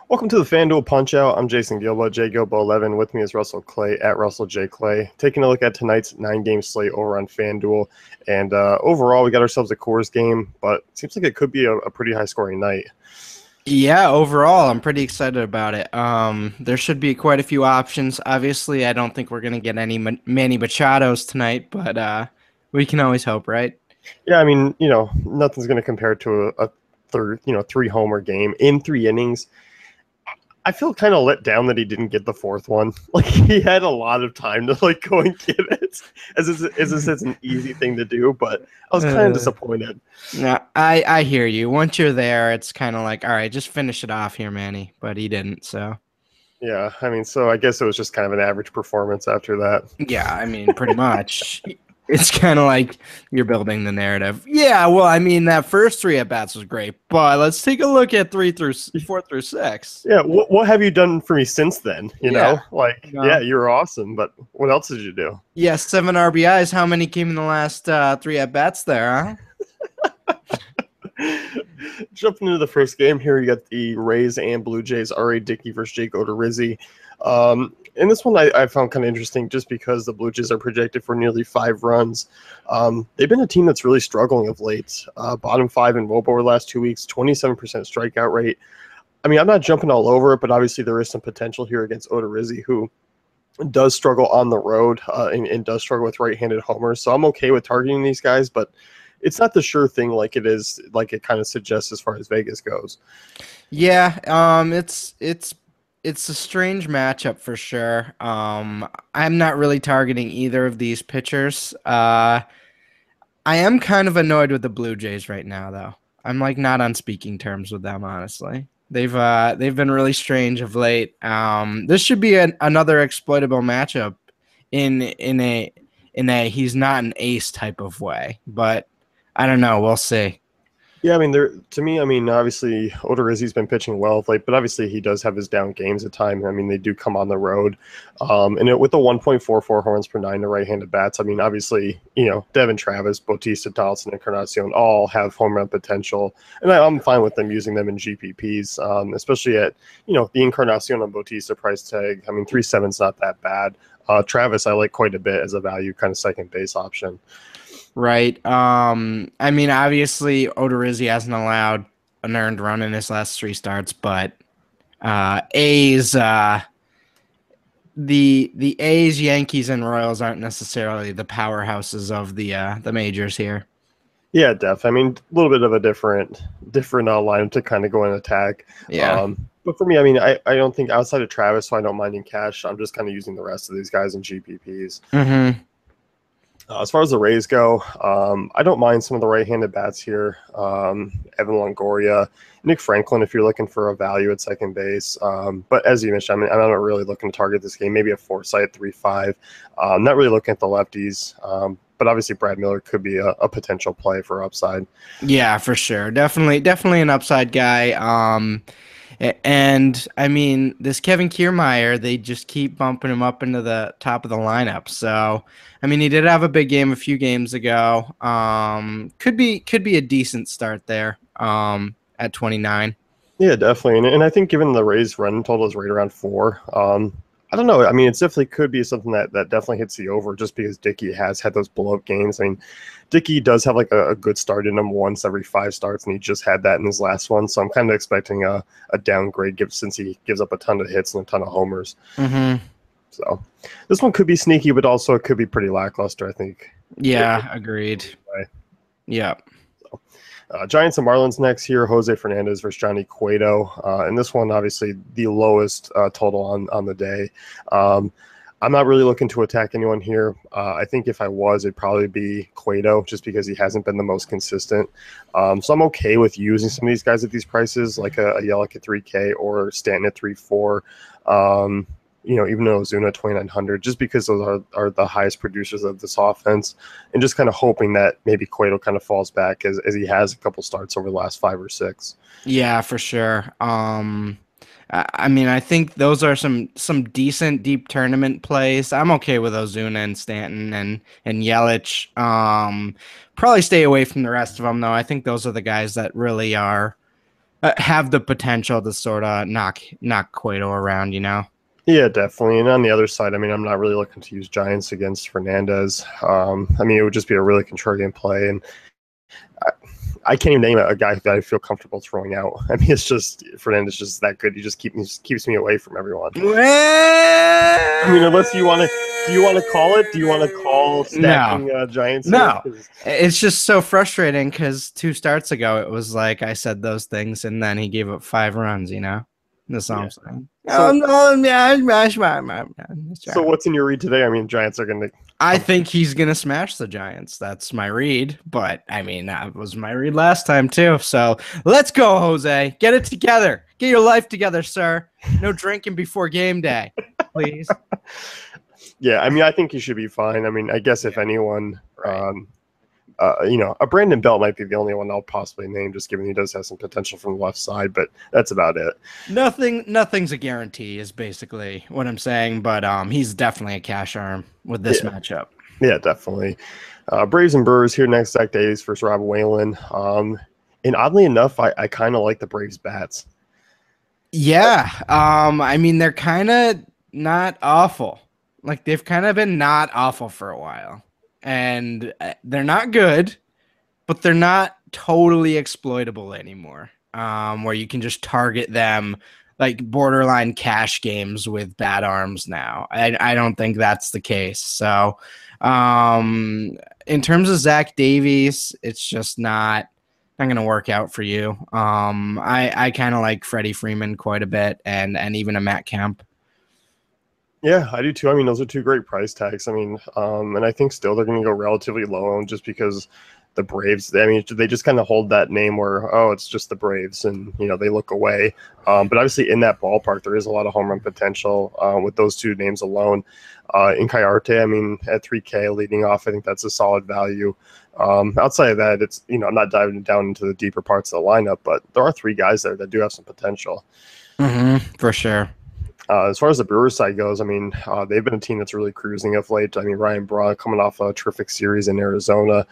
Welcome to the FanDuel Punch-Out. I'm Jason Gilbo, JGilbo11. With me is Russell Clay at Russell J. Clay. Taking a look at tonight's 9-game slate over on FanDuel. And overall, we got ourselves a Coors game, but it seems like it could be a pretty high-scoring night. Yeah, overall, I'm pretty excited about it. There should be quite a few options. Obviously, I don't think we're gonna get any Manny Machados tonight, but we can always hope, right? Yeah, I mean, nothing's going to compare to a third, three-homer game in 3 innings. I feel kind of let down that he didn't get the fourth one. Like, he had a lot of time to go and get it, as if it's an easy thing to do. But I was kind of Uh, disappointed. no, I hear you. Once you're there, it's kind of like, all right, just finish it off here, Manny. But he didn't, so Yeah, I mean, so I guess it was just kind of an average performance after that. yeah, I mean, pretty much. It's kind of like you're building the narrative. Yeah, well, I mean, that first three at bats was great, but let's take a look at 4 through 6. Yeah, what have you done for me since then? Yeah. Yeah, you were awesome, but what else did you do? Yeah, 7 RBIs. How many came in the last three at bats there, Jumping into the first game here, you got the Rays and Blue Jays, R.A. Dickey versus Jake Odorizzi. And this one I found kind of interesting just because the Blue Jays are projected for nearly 5 runs. They've been a team that's really struggling of late. Bottom 5 in WOBA over the last 2 weeks, 27% strikeout rate. I mean, I'm not jumping all over it, but obviously there is some potential here against Odorizzi, who does struggle on the road and does struggle with right-handed homers. So I'm okay with targeting these guys, but it's not the sure thing like it kind of suggests as far as Vegas goes. Yeah, it's a strange matchup for sure. I'm not really targeting either of these pitchers. I am kind of annoyed with the Blue Jays right now, though. I'm like not on speaking terms with them, honestly. They've been really strange of late. This should be another exploitable matchup in a he's not an ace type of way, but I don't know. We'll see. Yeah, I mean, to me, I mean, obviously Odorizzi's been pitching well of late, but obviously he does have his down games at times. I mean, they do come on the road, with the 1.44 horns per nine to right-handed bats. I mean, obviously, Devin Travis, Bautista, Donaldson, and Encarnacion all have home run potential, and I'm fine with them using them in GPPs, especially at the Encarnacion and Bautista price tag. I mean, 3.7's not that bad. Travis, I like quite a bit as a value kind of second base option. Right. I mean, obviously, Odorizzi hasn't allowed an earned run in his last 3 starts, but A's, the A's, Yankees, and Royals aren't necessarily the powerhouses of the majors here. Yeah, I mean, a little bit of a different line to kind of go and attack. Yeah. But for me, I mean, I don't think outside of Travis, so I don't mind in cash. I'm just kind of using the rest of these guys in GPPs. Mm-hmm. As far as the Rays go, I don't mind some of the right-handed bats here. Evan Longoria, Nick Franklin, if you're looking for a value at second base. But as you mentioned, I mean, I'm not really looking to target this game. Maybe a Forsythe 3.5. Not really looking at the lefties. But obviously Brad Miller could be a potential play for upside. Yeah, for sure. Definitely an upside guy. And I mean, this Kevin Kiermaier, they just keep bumping him up into the top of the lineup. So, I mean, he did have a big game a few games ago. Could be a decent start there. At 29. Yeah, definitely. And I think given the Rays run total is right around 4, I don't know. I mean, it definitely could be something that definitely hits the over just because Dickey has had those blow-up games. I mean, Dickey does have like a good start in him once every 5 starts, and he just had that in his last one. So I'm kind of expecting a downgrade since he gives up a ton of hits and a ton of homers. Mm-hmm. So this one could be sneaky, but also it could be pretty lackluster, I think. Yeah, agreed. Yeah. Giants and Marlins next here. Jose Fernandez versus Johnny Cueto. And this one, obviously, the lowest total on the day. I'm not really looking to attack anyone here. I think if I was, it'd probably be Cueto just because he hasn't been the most consistent. So I'm okay with using some of these guys at these prices, like a Yelich at 3K or Stanton at 3.4. Even though Ozuna 2,900, just because those are the highest producers of this offense, and just kind of hoping that maybe Cueto kind of falls back as he has a couple starts over the last 5 or 6. Yeah, for sure. I mean, I think those are some decent deep tournament plays. I'm okay with Ozuna and Stanton and Yelich. Probably stay away from the rest of them though. I think those are the guys that really are have the potential to sort of knock Cueto around, you know? Yeah, definitely. And on the other side, I mean, I'm not really looking to use Giants against Fernandez. I mean, it would just be a really contrarian play, and I can't even name a guy that I feel comfortable throwing out. I mean, it's just Fernandez just that good. He just keeps me away from everyone. I mean, unless you want to, do you want to call it? Do you want to call No, stacking Giants here? no. It's just so frustrating because 2 starts ago it was like I said those things, and then he gave up 5 runs. You know, that's all I'm saying. So what's in your read today? I mean, Giants are going to. I think he's gonna smash the Giants. That's my read. But I mean, that was my read last time too. So let's go, Jose. Get it together. Get your life together, sir. No drinking before game day, please. Yeah, I mean, I think he should be fine. I mean, I guess if anyone, a Brandon Belt might be the only one I'll possibly name, just given he does have some potential from the left side, but that's about it. Nothing's a guarantee is basically what I'm saying, but he's definitely a cash arm with this matchup. Yeah, definitely. Braves and Brewers here next. Zach Davies versus Rob Whalen. And oddly enough, I kind of like the Braves bats. Yeah, I mean they're kind of not awful. Like they've kind of been not awful for a while, and they're not good, but they're not totally exploitable anymore. Where you can just target them like borderline cash games with bad arms now. I don't think that's the case. So, in terms of Zach Davies, it's just not going to work out for you. I kind of like Freddie Freeman quite a bit, and even a Matt Kemp. Yeah, I do too. I mean, those are two great price tags. I mean, and I think still they're going to go relatively low just because the Braves, I mean, they just kind of hold that name where, oh, it's just the Braves, and, they look away. But obviously in that ballpark, there is a lot of home run potential with those two names alone. In Coyote, I mean, at 3K leading off, I think that's a solid value. Outside of that, it's, I'm not diving down into the deeper parts of the lineup, but there are 3 guys there that do have some potential. For sure. As far as the Brewers side goes, I mean, they've been a team that's really cruising of late. I mean, Ryan Braun coming off a terrific series in Arizona.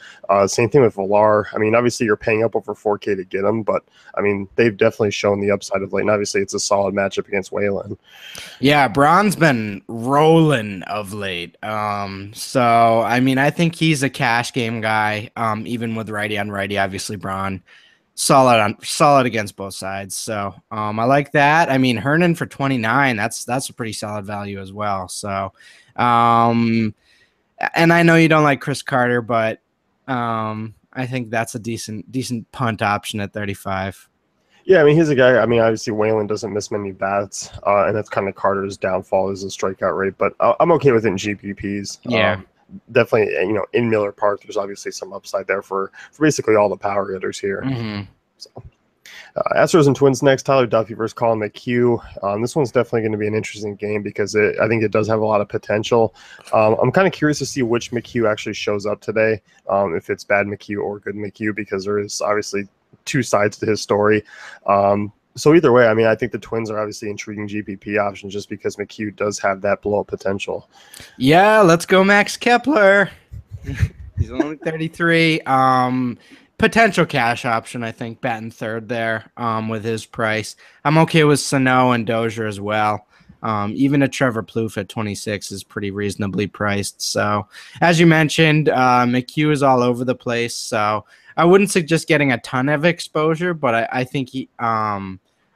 Same thing with Villar. I mean, obviously you're paying up over 4K to get him, but I mean, they've definitely shown the upside of late. And obviously it's a solid matchup against Whalen. Yeah, Braun's been rolling of late. So I mean, I think he's a cash game guy. Even with righty on righty, obviously Braun. Solid against both sides. So I like that. I mean, Hernan for 29, that's a pretty solid value as well. So and I know you don't like Chris Carter, but I think that's a decent punt option at 35. Yeah, I mean, he's a guy. I mean, obviously Whalen doesn't miss many bats, and that's kind of Carter's downfall is the strikeout rate. But I'm okay with it in GPPs. Yeah. Definitely, in Miller Park, there's obviously some upside there for basically all the power hitters here. Mm-hmm. So, Astros and Twins next. Tyler Duffy versus Colin McHugh. This one's definitely going to be an interesting game because I think it does have a lot of potential. I'm kind of curious to see which McHugh actually shows up today, if it's bad McHugh or good McHugh, because there is obviously 2 sides to his story. So either way, I mean, I think the Twins are obviously intriguing GPP options just because McHugh does have that blow-up potential. Yeah, let's go Max Kepler. He's only 33. Potential cash option, I think, batting third there with his price. I'm okay with Sano and Dozier as well. Even a Trevor Plouffe at 26 is pretty reasonably priced. So, as you mentioned, McHugh is all over the place. So, I wouldn't suggest getting a ton of exposure, but I think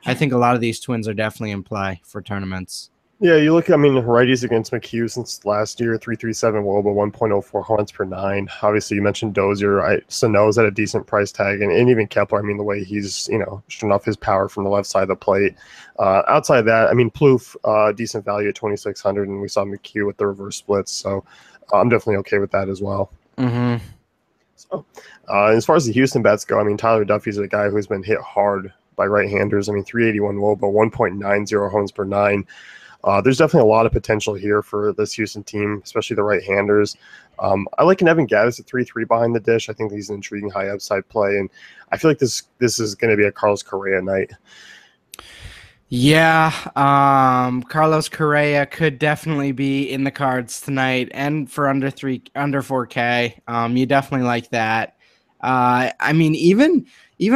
I think a lot of these Twins are definitely in play for tournaments. Yeah, you look, I mean, righties against McHugh since last year, 3.37 WOBA, 1.04 runs per 9. Obviously, you mentioned Dozier. Sano's at a decent price tag, and even Kepler, I mean, the way he's, showing off his power from the left side of the plate. Outside of that, I mean, Plouffe, decent value at 2,600, and we saw McHugh with the reverse splits, so I'm definitely okay with that as well. Mm-hmm. So, as far as the Houston bats go, I mean, Tyler Duffy's a guy who's been hit hard by right-handers. I mean, 381 WOBA, 1.90 homes per 9. There's definitely a lot of potential here for this Houston team, especially the right-handers. I like an Evan Gattis at 3.3 behind the dish. I think he's an intriguing high upside play, and I feel like this is going to be a Carlos Correa night. Yeah, Carlos Correa could definitely be in the cards tonight, and for under 4K, you definitely like that. I mean, even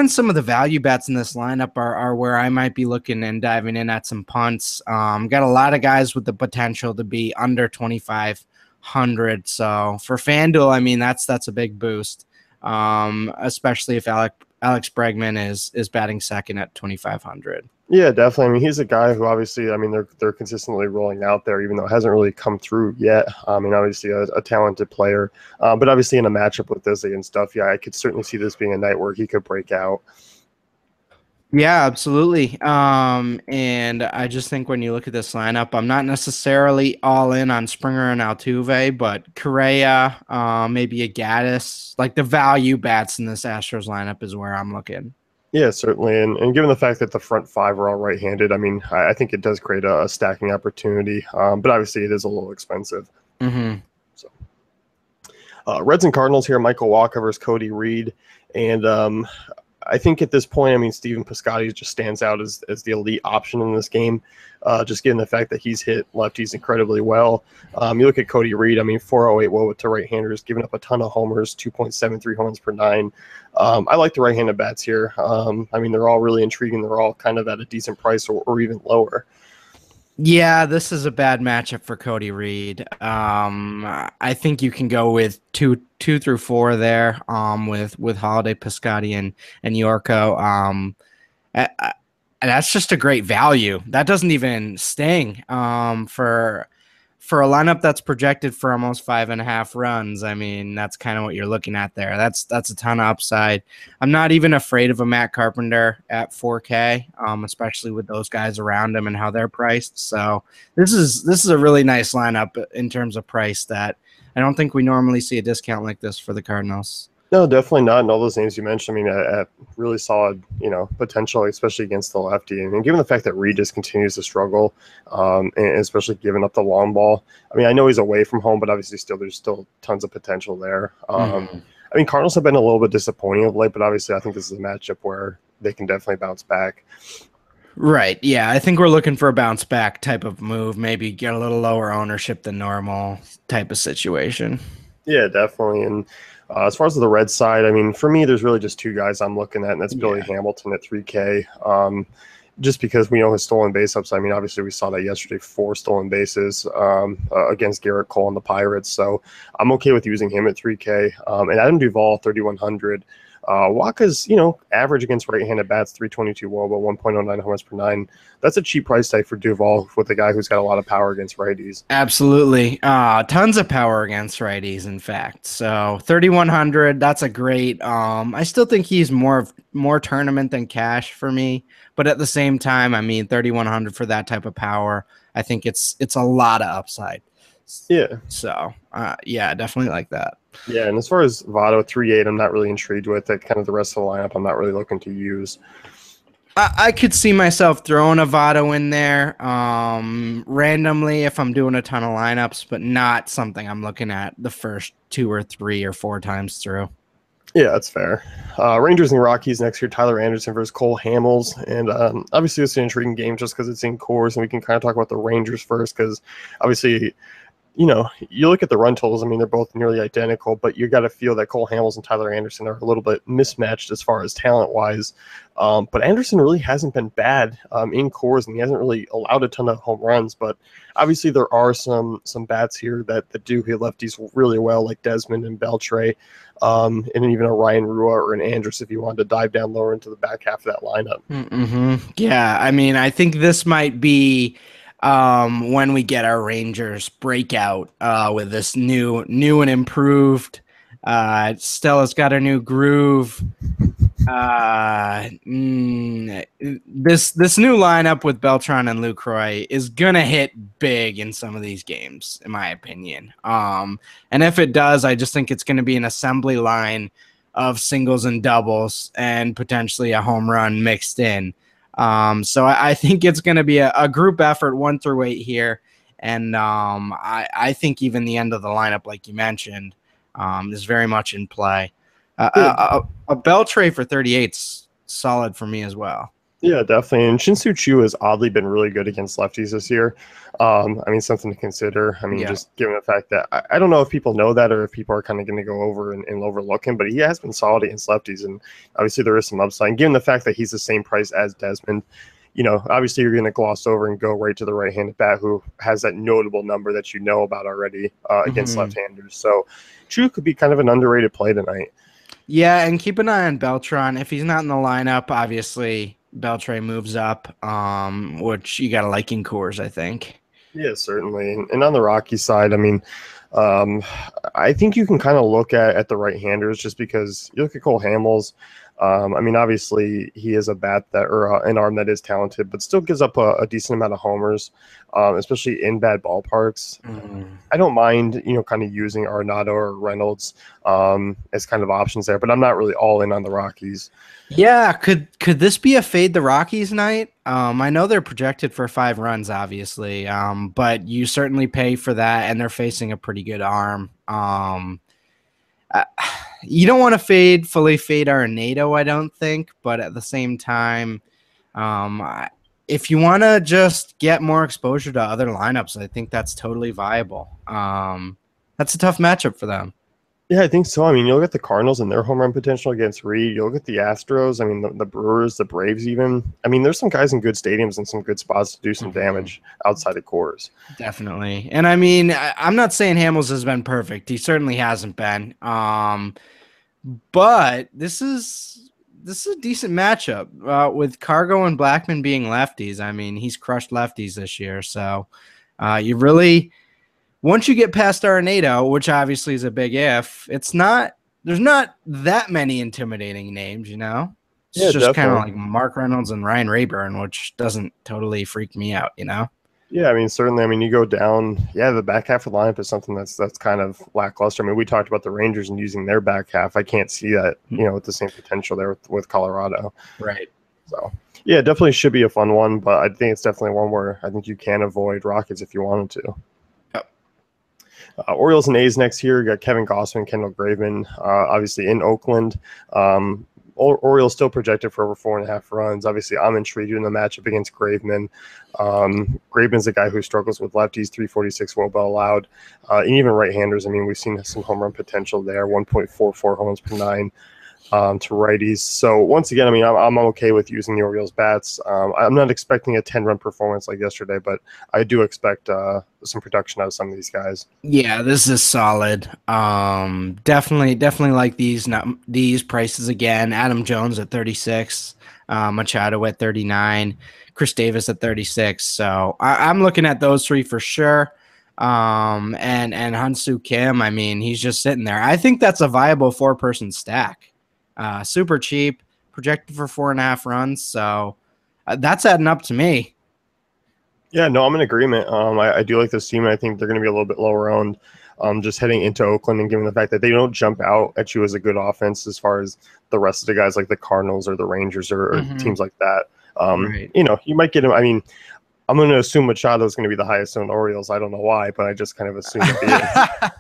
some of the value bets in this lineup are where I might be looking and diving in at some punts. Got a lot of guys with the potential to be under 2,500. So for FanDuel, I mean, that's a big boost, especially if Alex Bregman is batting second at 2,500. Yeah, definitely. I mean, he's a guy who obviously, I mean, they're consistently rolling out there, even though it hasn't really come through yet. I mean, obviously a talented player, but obviously in a matchup with this and stuff, yeah, I could certainly see this being a night where he could break out. Yeah, absolutely. And I just think when you look at this lineup, I'm not necessarily all in on Springer and Altuve, but Correa, maybe a Gaddis, like the value bats in this Astros lineup is where I'm looking. Yeah, certainly. And given the fact that the front five are all right-handed, I mean, I think it does create a stacking opportunity. But obviously, it is a little expensive. Mm-hmm. So, Reds and Cardinals here: Michael Walker versus Cody Reed, and I think at this point, I mean, Steven Piscotty just stands out as the elite option in this game, just given the fact that he's hit lefties incredibly well. You look at Cody Reed, I mean, 408 WOBA to right-handers, giving up a ton of homers, 2.73 homers per nine. I like the right-handed bats here. I mean, they're all really intriguing. They're all kind of at a decent price or even lower. Yeah, this is a bad matchup for Cody Reed. I think you can go with two through four there. With Holiday, Piscotty, and Yorko. And that's just a great value. That doesn't even sting. For a lineup that's projected for almost 5.5 runs, I mean, that's kind of what you're looking at there. That's a ton of upside. I'm not even afraid of a Matt Carpenter at 4K, especially with those guys around him and how they're priced. So this is a really nice lineup in terms of price that I don't think we normally see a discount like this for the Cardinals. No, definitely not. And all those names you mentioned, I mean, at really solid, potential, especially against the lefty. And given the fact that Reed just continues to struggle, and especially giving up the long ball. I mean, I know he's away from home, but obviously there's still tons of potential there. I mean, Cardinals have been a little bit disappointing of late, but obviously I think this is a matchup where they can definitely bounce back. Right. Yeah. I think we're looking for a bounce back type of move, maybe get a little lower ownership than normal type of situation. Yeah, definitely. And as far as the red side, I mean, for me, there's really just two guys I'm looking at, and that's Billy Hamilton at 3K. Just because we know his stolen base ups. I mean, obviously we saw that yesterday, 4 stolen bases against Garrett Cole and the Pirates. So I'm okay with using him at 3K. And Adam Duvall, 3,100. Waka's, average against right-handed bats, 322 WOBA, 1.09 homers per nine. That's a cheap price tag for Duvall with a guy who's got a lot of power against righties. Absolutely. Tons of power against righties, in fact. So 3,100, that's a great. I still think he's more tournament than cash for me. But at the same time, I mean, 3,100 for that type of power, I think it's a lot of upside. Yeah. So, yeah, definitely like that. Yeah, and as far as Votto 3.8, I'm not really intrigued with it. Kind of the rest of the lineup, I'm not really looking to use. I could see myself throwing a Votto in there randomly if I'm doing a ton of lineups, but not something I'm looking at the first 2 or 3 or 4 times through. Yeah, that's fair. Rangers and Rockies next year, Tyler Anderson versus Cole Hamels. And obviously it's an intriguing game just because it's in Coors, and we can kind of talk about the Rangers first because obviously – you look at the run totals, I mean, they're both nearly identical, but you got to feel that Cole Hamels and Tyler Anderson are a little bit mismatched as far as talent-wise. But Anderson really hasn't been bad in Coors, and he hasn't really allowed a ton of home runs. But obviously there are some bats here that do hit lefties really well, like Desmond and Beltre, and even a Ryan Rua or an Andrus if you wanted to dive down lower into the back half of that lineup. Mm-hmm. Yeah, I mean, I think this might be when we get our Rangers breakout with this new and improved. Stella's got a new groove. This new lineup with Beltran and Lucroy is gonna hit big in some of these games, in my opinion. And if it does, I just think it's gonna be an assembly line of singles and doubles and potentially a home run mixed in. So I think it's going to be a group effort 1 through 8 here. And I think even the end of the lineup, like you mentioned, is very much in play. A Beltre for 38's solid for me as well. Yeah, definitely. And Shin-Soo Choo has oddly been really good against lefties this year. I mean, something to consider. I mean, Yeah. just given the fact that I don't know if people know that or if people are kind of going to go over and overlook him, but he has been solid against lefties. And obviously, there is some upside. And given the fact that he's the same price as Desmond, obviously you're going to gloss over and go right to the right-handed bat who has that notable number that you know about already against Mhm. left-handers. So Choo could be kind of an underrated play tonight. Yeah, and keep an eye on Beltran. If he's not in the lineup, obviously Beltran moves up, which you got to like in Coors, I think. Yeah, certainly. And on the Rocky side, I mean, um, I think you can kind of look at the right-handers just because you look at Cole Hamels. I mean, obviously he is a bat that or an arm that is talented, but still gives up a decent amount of homers, especially in bad ballparks. Mm. I don't mind, kind of using Arenado or Reynolds as kind of options there, but I'm not really all in on the Rockies. Yeah, could this be a fade the Rockies night? I know they're projected for 5 runs, obviously, but you certainly pay for that, and they're facing a pretty good arm. Uh, you don't want to fully fade Arenado, I don't think, but at the same time, if you want to just get more exposure to other lineups, I think that's totally viable. That's a tough matchup for them. Yeah, I think so. I mean, you look at the Cardinals and their home run potential against Reed. You look at the Astros. I mean, the Brewers, the Braves, even. I mean, there's some guys in good stadiums and some good spots to do some Mhm. damage outside of cores. Definitely. And I mean, I'm not saying Hamels has been perfect. He certainly hasn't been. But this is a decent matchup with Cargo and Blackman being lefties. I mean, he's crushed lefties this year. So you really, once you get past Arenado, which obviously is a big if, there's not that many intimidating names, you know? It's Yeah, just kind of definitely. like Mark Reynolds and Ryan Rayburn, which doesn't totally freak me out, you know? Yeah, I mean, certainly. I mean, you go down. Yeah, the back half of the lineup is something that's kind of lackluster. I mean, we talked about the Rangers and using their back half. I can't see that, with the same potential there with Colorado. Right. So, yeah, definitely should be a fun one, but I think it's definitely one where I think you can avoid Rockets if you wanted to. Yep. Orioles and A's next year. You got Kevin Gossman, Kendall Graveman, obviously in Oakland. Orioles still projected for over 4.5 runs. Obviously, I'm intrigued in the matchup against Graveman. Graveman's a guy who struggles with lefties, 346 WOBA allowed, and even right-handers. I mean, we've seen some home run potential there, 1.44 homers per nine. To righties. So once again, I mean, I'm okay with using the Orioles bats. I'm not expecting a 10-run performance like yesterday, but I do expect some production out of some of these guys. Yeah, this is solid. Definitely like these prices again. Adam Jones at 36, Machado at 39, Chris Davis at 36. So I'm looking at those three for sure. And Hyun-Soo Kim, I mean, he's just sitting there. I think that's a viable 4-person stack. Super cheap, projected for 4.5 runs. So that's adding up to me. Yeah, no, I'm in agreement. I do like this team. I think they're going to be a little bit lower owned. Just heading into Oakland and given the fact that they don't jump out at you as a good offense as far as the rest of the guys like the Cardinals or the Rangers or Mhm. teams like that. Right. You might get him. I mean, I'm going to assume Machado is going to be the highest owned Orioles. I don't know why, but I just kind of assume that he is.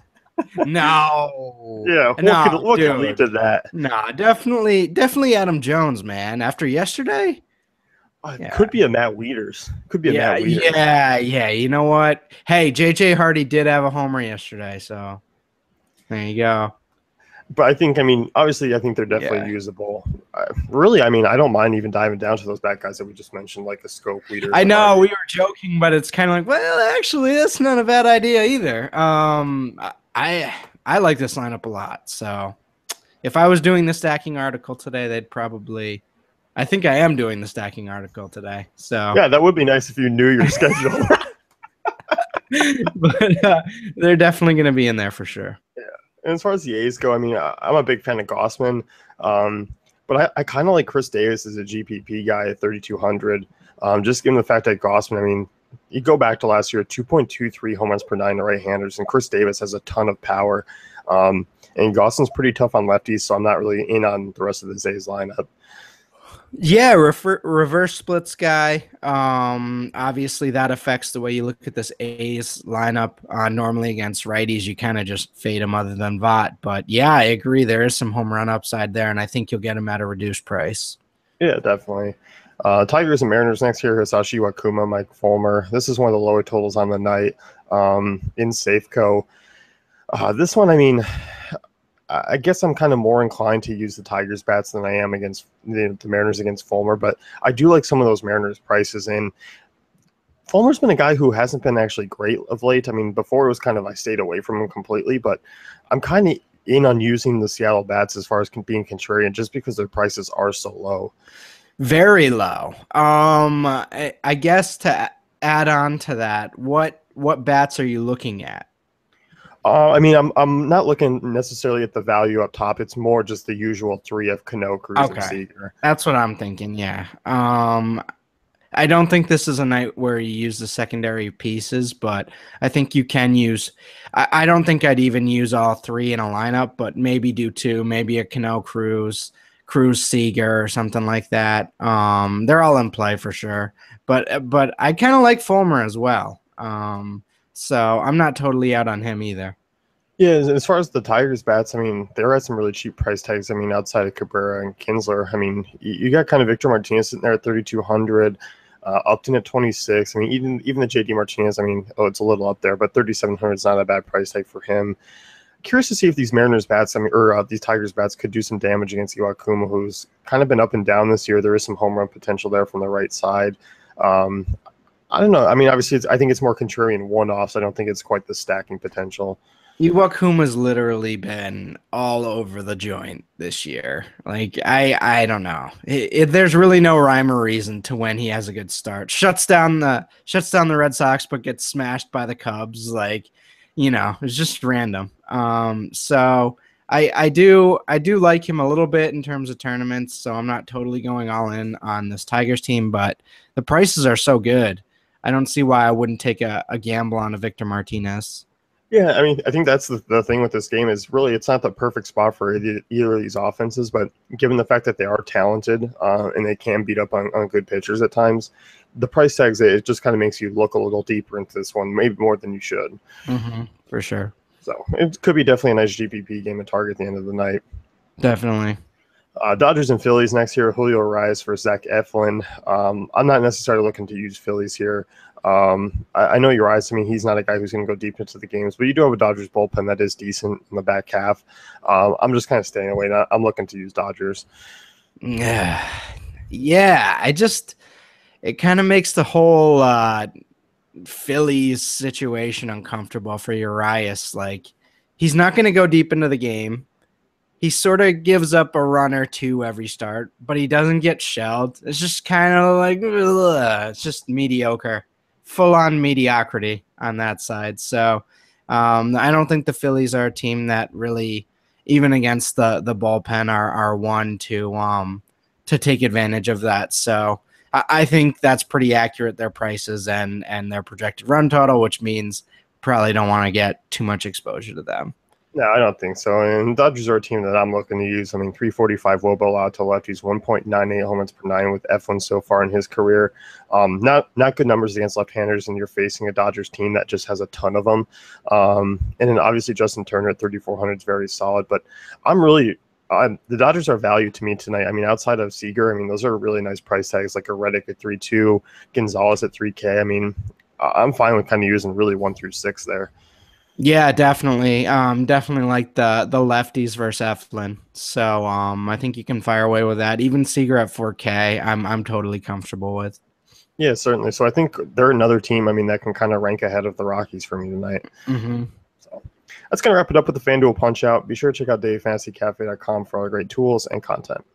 No, Yeah, no, what could lead dude. to that? No, definitely Adam Jones, man. After yesterday, yeah, Could be a Matt Wieters. Could be a yeah, Matt Wieters. yeah. You know what? Hey, JJ Hardy did have a homer yesterday, so there you go. But I mean, obviously, I think they're definitely Yeah, usable. Really, I mean, I don't mind even diving down to those bad guys that we just mentioned, like the Scope Wieters I or know Hardy. we were joking, but it's kind of like, well, actually, that's not a bad idea either. I like this lineup a lot. So if I was doing the stacking article today, they'd probably. I think I am doing the stacking article today. So. Yeah, that would be nice if you knew your schedule. But they're definitely going to be in there for sure. Yeah. And as far as the A's go, I mean, I'm a big fan of Gossman, but I kind of like Chris Davis as a GPP guy at 3,200. Just given the fact that Gossman, I mean, you go back to last year, 2.23 home runs per nine to right-handers, and Chris Davis has a ton of power. And Gossman's pretty tough on lefties, so I'm not really in on the rest of the A's lineup. Yeah, reverse splits guy. Obviously that affects the way you look at this A's lineup. Normally against righties, you kind of just fade him other than Vot. But yeah, I agree. There is some home run upside there, and I think you'll get him at a reduced price. Yeah, definitely. Tigers and Mariners next here. Hisashi Wakuma, Mike Fulmer. This is one of the lower totals on the night in Safeco. This one, I mean, I guess I'm kind of more inclined to use the Tigers bats than I am against the Mariners against Fulmer, but I do like some of those Mariners prices. And Fulmer's been a guy who hasn't been actually great of late. I mean, before it was kind of I stayed away from him completely, but I'm kind of in on using the Seattle bats as far as being contrarian just because their prices are so low. Very low. I guess to add on to that, what bats are you looking at? I mean, I'm not looking necessarily at the value up top. It's more just the usual three of Cano, Cruz, and Okay, Seager. that's what I'm thinking. Yeah. I don't think this is a night where you use the secondary pieces, but I think you can use. I don't think I'd even use all three in a lineup, but maybe do two, maybe a Cano, Cruz Seager or something like that. They're all in play for sure, but I kind of like Fulmer as well. So I'm not totally out on him either. Yeah, as far as the Tigers bats, I mean, they're at some really cheap price tags. I mean, outside of Cabrera and Kinsler, I mean, you got kind of Victor Martinez sitting there at 3,200, Upton at 26. I mean, even the JD Martinez, I mean, it's a little up there, but 3,700 is not a bad price tag for him. Curious to see if these Mariners bats, I mean, or these Tigers bats could do some damage against Iwakuma, who's kind of been up and down this year. There is some home run potential there from the right side. I don't know. I mean, obviously, I think it's more contrarian one-offs. I don't think it's quite the stacking potential. Iwakuma's literally been all over the joint this year. Like I don't know. There's really no rhyme or reason to when he has a good start. Shuts down the Red Sox, but gets smashed by the Cubs. Like, it's just random. So I do like him a little bit in terms of tournaments. So I'm not totally going all in on this Tigers team, but the prices are so good. I don't see why I wouldn't take a gamble on a Victor Martinez. Yeah, I mean, I think that's the thing with this game is really it's not the perfect spot for either of these offenses, but given the fact that they are talented and they can beat up on good pitchers at times, the price tags, it just kind of makes you look a little deeper into this one, maybe more than you should. Mm-hmm, for sure. So it could be definitely a nice GPP game to target at the end of the night. Definitely. Dodgers and Phillies next year. Julio Urias for Zach Eflin. I'm not necessarily looking to use Phillies here. I know Urias. I mean, he's not a guy who's going to go deep into the games, but you do have a Dodgers bullpen that is decent in the back half. I'm just kind of staying away. I'm looking to use Dodgers. Yeah. It kind of makes the whole Phillies situation uncomfortable for Urias. Like, he's not going to go deep into the game. He sort of gives up a run or two every start, but he doesn't get shelled. It's just kind of like, it's just mediocre, full-on mediocrity on that side. So I don't think the Phillies are a team that really, even against the bullpen, are one to take advantage of that. So I think that's pretty accurate, their prices and their projected run total, which means probably don't want to get too much exposure to them. No, I don't think so. And Dodgers are a team that I'm looking to use. I mean, 345 WOBA allowed to lefties, 1.98 home runs per nine with Eflin so far in his career. Not good numbers against left-handers, and you're facing a Dodgers team that just has a ton of them. And then obviously Justin Turner at 3,400 is very solid. But the Dodgers are value to me tonight. I mean, outside of Seager, I mean, those are really nice price tags, like a Reddick at 3.2, Gonzalez at 3K. I mean, I'm fine with kind of using really 1 through 6 there. Yeah, definitely. Definitely like the lefties versus Eflin. So I think you can fire away with that. Even Seager at 4K, I'm totally comfortable with. Yeah, certainly. So I think they're another team, I mean, that can kind of rank ahead of the Rockies for me tonight. Mm-hmm. So that's going to wrap it up with the FanDuel Punch Out. Be sure to check out DailyFantasyCafe.com for all the great tools and content.